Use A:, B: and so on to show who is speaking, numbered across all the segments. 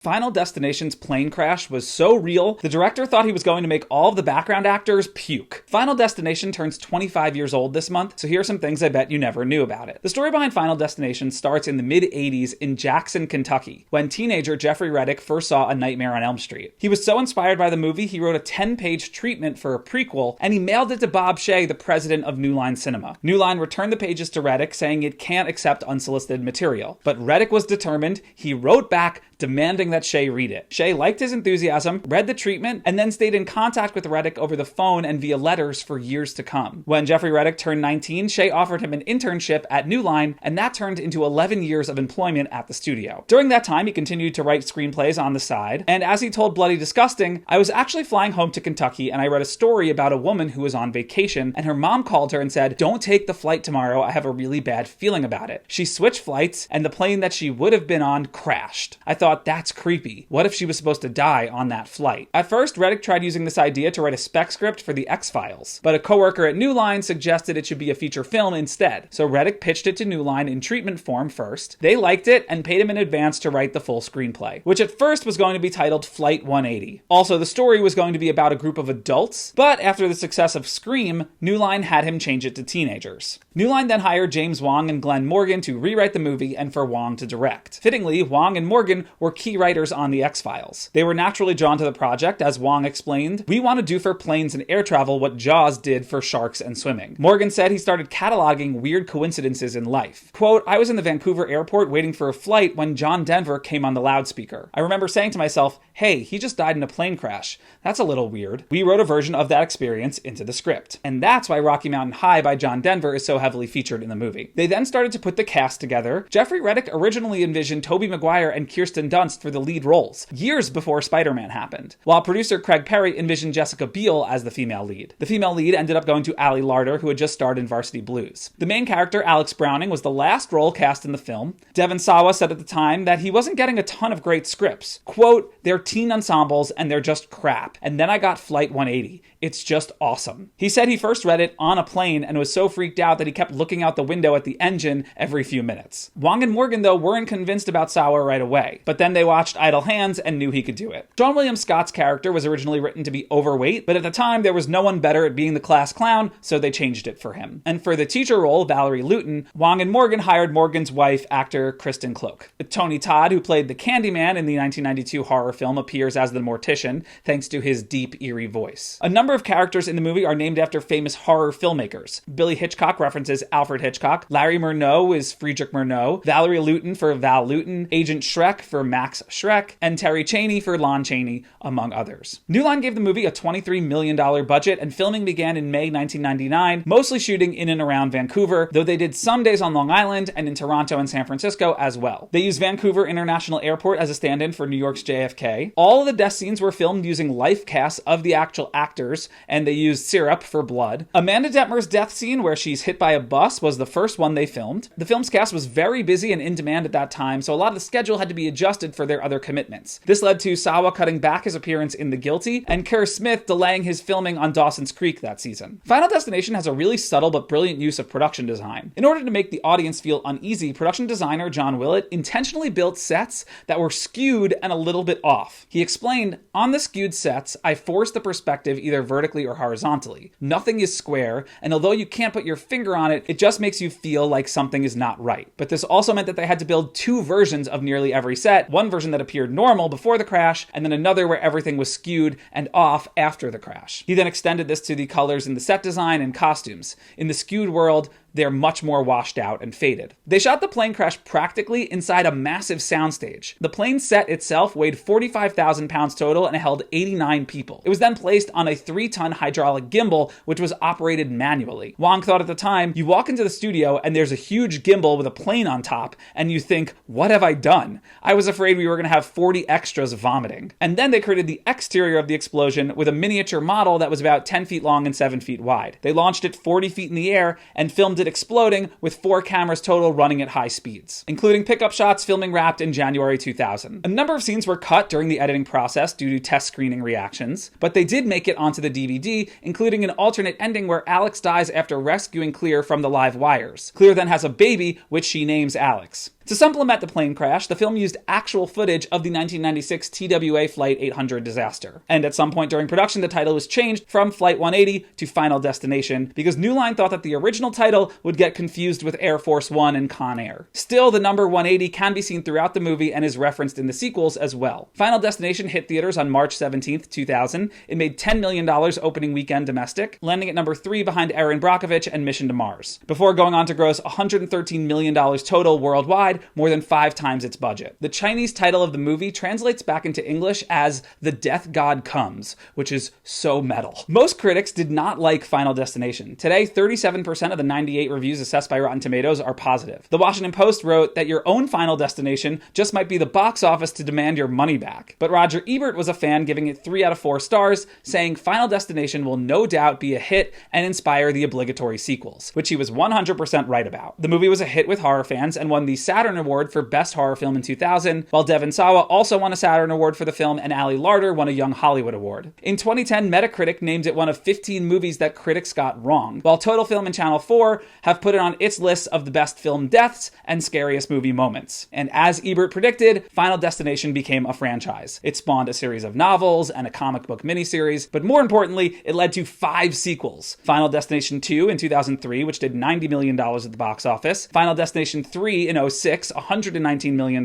A: Final Destination's plane crash was so real, the director thought he was going to make all of the background actors puke. Final Destination turns 25 years old this month, so here are some things I bet you never knew about it. The story behind Final Destination starts in the mid-80s in Jackson, Kentucky, when teenager Jeffrey Reddick first saw A Nightmare on Elm Street. He was so inspired by the movie, he wrote a 10-page treatment for a prequel, and he mailed it to Bob Shea, the president of New Line Cinema. New Line returned the pages to Reddick, saying it can't accept unsolicited material. But Reddick was determined. He wrote back, demanding that Shea read it. Shea liked his enthusiasm, read the treatment, and then stayed in contact with Reddick over the phone and via letters for years to come. When Jeffrey Reddick turned 19, Shea offered him an internship at New Line, and that turned into 11 years of employment at the studio. During that time, he continued to write screenplays on the side, and as he told Bloody Disgusting, I was actually flying home to Kentucky and I read a story about a woman who was on vacation, and her mom called her and said, "Don't take the flight tomorrow, I have a really bad feeling about it." She switched flights, and the plane that she would have been on crashed. I thought, that's creepy. What if she was supposed to die on that flight? At first, Reddick tried using this idea to write a spec script for the X-Files, but a coworker at New Line suggested it should be a feature film instead. So Reddick pitched it to New Line in treatment form first. They liked it and paid him in advance to write the full screenplay, which at first was going to be titled Flight 180. Also, the story was going to be about a group of adults, but after the success of Scream, New Line had him change it to teenagers. New Line then hired James Wong and Glenn Morgan to rewrite the movie and for Wong to direct. Fittingly, Wong and Morgan were key writers on the X-Files. They were naturally drawn to the project, as Wong explained, "We want to do for planes and air travel what Jaws did for sharks and swimming." Morgan said he started cataloging weird coincidences in life. Quote, "I was in the Vancouver airport waiting for a flight when John Denver came on the loudspeaker. I remember saying to myself, hey, he just died in a plane crash. That's a little weird." We wrote a version of that experience into the script. And that's why Rocky Mountain High by John Denver is so heavily featured in the movie. They then started to put the cast together. Jeffrey Reddick originally envisioned Tobey Maguire and Kirsten Dunst for the lead roles, years before Spider-Man happened, while producer Craig Perry envisioned Jessica Biel as the female lead. The female lead ended up going to Ali Larter, who had just starred in Varsity Blues. The main character, Alex Browning, was the last role cast in the film. Devon Sawa said at the time that he wasn't getting a ton of great scripts. Quote, "They're teen ensembles and they're just crap. And then I got Flight 180. It's just awesome." He said he first read it on a plane and was so freaked out that he kept looking out the window at the engine every few minutes. Wong and Morgan, though, weren't convinced about Sawa right away, but then they watched Idle Hands and knew he could do it. John William Scott's character was originally written to be overweight, but at the time there was no one better at being the class clown, so they changed it for him. And for the teacher role, Valerie Luton, Wong and Morgan hired Morgan's wife, actor Kristen Cloak. Tony Todd, who played the Candyman in the 1992 horror film, appears as the mortician, thanks to his deep, eerie voice. A number of characters in the movie are named after famous horror filmmakers. Billy Hitchcock references Alfred Hitchcock, Larry Murnau is Friedrich Murnau, Valerie Luton for Val Luton, Agent Schreck for Max Schreck, and Terry Chaney for Lon Chaney, among others. New Line gave the movie a $23 million budget, and filming began in May 1999, mostly shooting in and around Vancouver, though they did some days on Long Island and in Toronto and San Francisco as well. They used Vancouver International Airport as a stand-in for New York's JFK. All of the death scenes were filmed using life casts of the actual actors, and they used syrup for blood. Amanda Detmer's death scene, where she's hit by a bus, was the first one they filmed. The film's cast was very busy and in demand at that time, so a lot of the schedule had to be adjusted for their other commitments. This led to Sawa cutting back his appearance in The Guilty, and Kerr Smith delaying his filming on Dawson's Creek that season. Final Destination has a really subtle but brilliant use of production design. In order to make the audience feel uneasy, production designer John Willett intentionally built sets that were skewed and a little bit off. He explained, "On the skewed sets, I forced the perspective either vertically or horizontally. Nothing is square, and although you can't put your finger on it, it just makes you feel like something is not right." But this also meant that they had to build two versions of nearly every set, one version that appeared normal before the crash, and then another where everything was skewed and off after the crash. He then extended this to the colors in the set design and costumes. In the skewed world, they're much more washed out and faded. They shot the plane crash practically inside a massive soundstage. The plane set itself weighed 45,000 pounds total and it held 89 people. It was then placed on a 3-ton hydraulic gimbal, which was operated manually. Wong thought at the time, you walk into the studio and there's a huge gimbal with a plane on top, and you think, what have I done? I was afraid we were going to have 40 extras vomiting. And then they created the exterior of the explosion with a miniature model that was about 10 feet long and 7 feet wide. They launched it 40 feet in the air and filmed it exploding with 4 cameras total running at high speeds, including pickup shots. Filming wrapped in January 2000. A number of scenes were cut during the editing process due to test screening reactions, but they did make it onto the DVD, including an alternate ending where Alex dies after rescuing Clear from the live wires. Clear then has a baby, which she names Alex. To supplement the plane crash, the film used actual footage of the 1996 TWA Flight 800 disaster. And at some point during production, the title was changed from Flight 180 to Final Destination because New Line thought that the original title would get confused with Air Force One and Con Air. Still, the number 180 can be seen throughout the movie and is referenced in the sequels as well. Final Destination hit theaters on March 17, 2000. It made $10 million opening weekend domestic, landing at number 3 behind Erin Brockovich and Mission to Mars, before going on to gross $113 million total worldwide, more than 5 times its budget. The Chinese title of the movie translates back into English as The Death God Comes, which is so metal. Most critics did not like Final Destination. Today, 37% of the 98 reviews assessed by Rotten Tomatoes are positive. The Washington Post wrote that your own Final Destination just might be the box office to demand your money back. But Roger Ebert was a fan, giving it 3 out of 4 stars, saying Final Destination will no doubt be a hit and inspire the obligatory sequels, which he was 100% right about. The movie was a hit with horror fans and won the Saturn Award for Best Horror Film in 2000, while Devon Sawa also won a Saturn Award for the film and Ali Larter won a Young Hollywood Award. In 2010, Metacritic named it one of 15 movies that critics got wrong, while Total Film and Channel 4 have put it on its list of the best film deaths and scariest movie moments. And as Ebert predicted, Final Destination became a franchise. It spawned a series of novels and a comic book miniseries, but more importantly, it led to 5 sequels. Final Destination 2 in 2003, which did $90 million at the box office. Final Destination 3 in 2006, $119 million.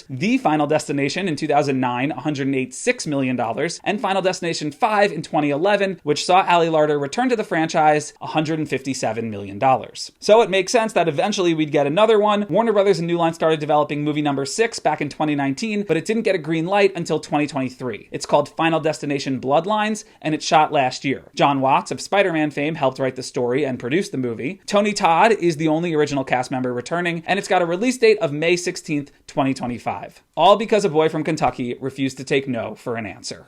A: The Final Destination in 2009, $186 million. And Final Destination 5 in 2011, which saw Ali Larter return to the franchise, $157 million. So it makes sense that eventually we'd get another one. Warner Brothers and New Line started developing movie number 6 back in 2019, but it didn't get a green light until 2023. It's called Final Destination Bloodlines, and it shot last year. John Watts of Spider-Man fame helped write the story and produce the movie. Tony Todd is the only original cast member returning, and it's got a release date of May 16th, 2025. All because a boy from Kentucky refused to take no for an answer.